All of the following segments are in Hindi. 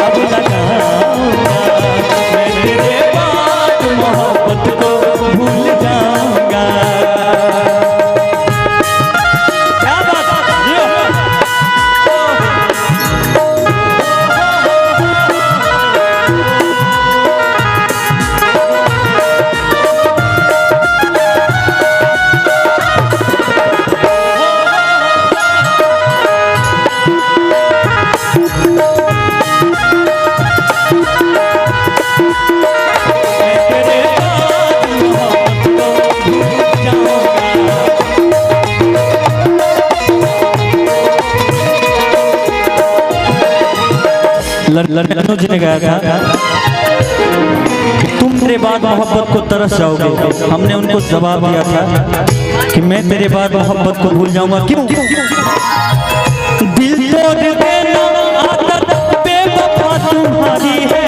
अब लगाऊंगा मैं तेरे बाद मोहब्बत को भूल जाऊंगा। क्या बात लखनऊ जी ने गाया था कि तुम मेरे बाद मोहब्बत को तरस जाओगे। हमने उनको जवाब दिया था कि मैं तेरे बाद मोहब्बत को भूल जाऊंगा। क्यों? दिल तोड़ देना आदत बेवफा तुम्हारी है,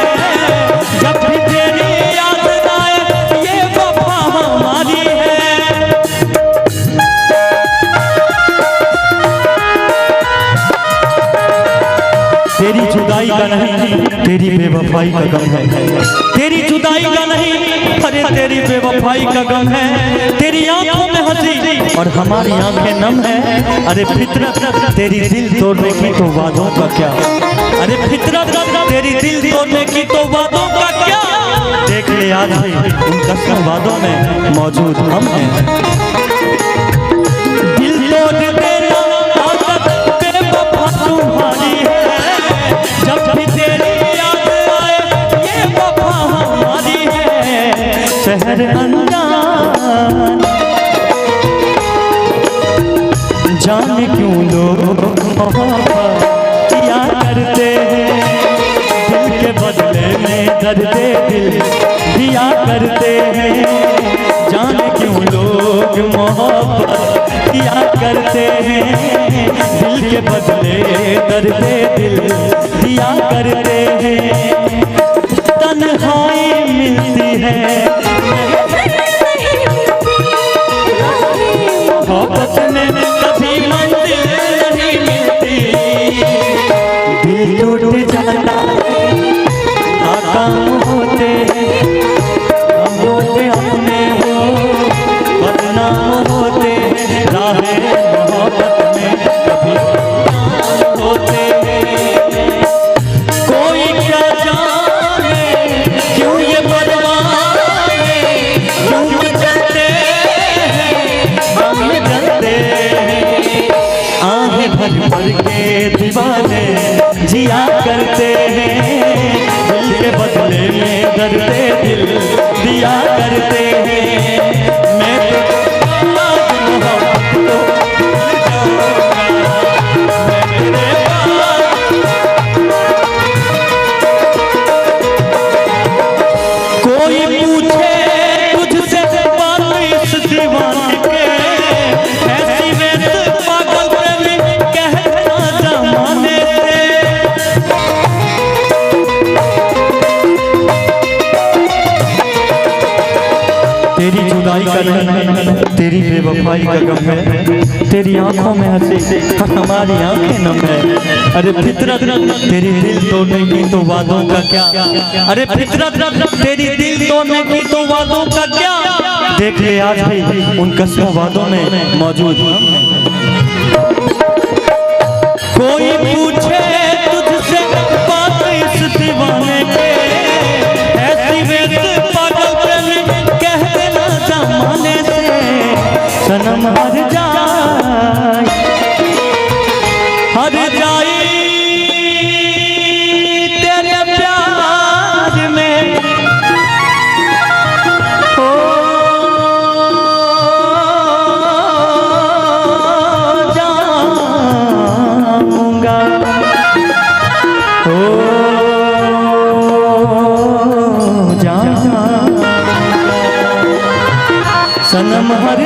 जब भी तेरी याद आए ये वफा हमारी है। तेरी जुदाई का नहीं तेरी बेवफाई का गम है, तेरी जुदाई का नहीं अरे तेरी बेवफाई का गम है। तेरी आंखों में हंसी और हमारी आंखें नम है। अरे फितरत तेरी दिल तोड़ने की तो वादों का क्या, अरे फितरत तेरी दिल तोड़ने की तो वादों का क्या। देख ले आज भी उन कसम वादों में मौजूद हम हैं। दिल तोड़ देना आदत बेवफा तुम्हारी है, जब भी तेरी याद आए ये वफा हमारी है। शहर अनजान जाने क्यों लोग मोहब्बत किया करते हैं, दिल के बदले में दर्द दिल दिया करते हैं। जाने क्यों लोग मोहब्बत किया करते हैं, दिल के बदले दर्द दिल दिया करते हैं। तन्हाई मिलती है मोहब्बत में कभी मंजिल नहीं मिलती। दिल टूट जाता नाकाम होते हम होते अपने हो बदनाम होते। राहे मोहब्बत में कभी होते कोई क्या जाने क्यों ये बदमाने क्यों जलते हैं हम जलते हैं। आहें भर भर के दीवाने जिया करते हैं, दिल के बदले में दर्द दिल दिया करते हैं। मैं तो कोई पूछे तुझसे बात इस दीवाने के, ऐसी वैसे पागल प्रेमी कहना जमाने से। तेरी जुदाई का नहीं तेरी बेवफाई का गम है, तेरी आंखों में हंसी और हमारी आंखें नम है। अरे फितरत तेरी दिल तोड़ने की तो वादों का क्या, अरे फितरत तेरी दिल तोड़ने की तो वादों का क्या। देख ले आज भी उन कसम वादों में मौजूद हम हैं। कोई पूछे तुझसे बात इस दीवाने के, ऐसी वैसे पागल प्रेमी कह देना जमाने से। सनम हर जाए तेरे प्यार में हो जाऊंगा, हो जाऊंगा। सनम हर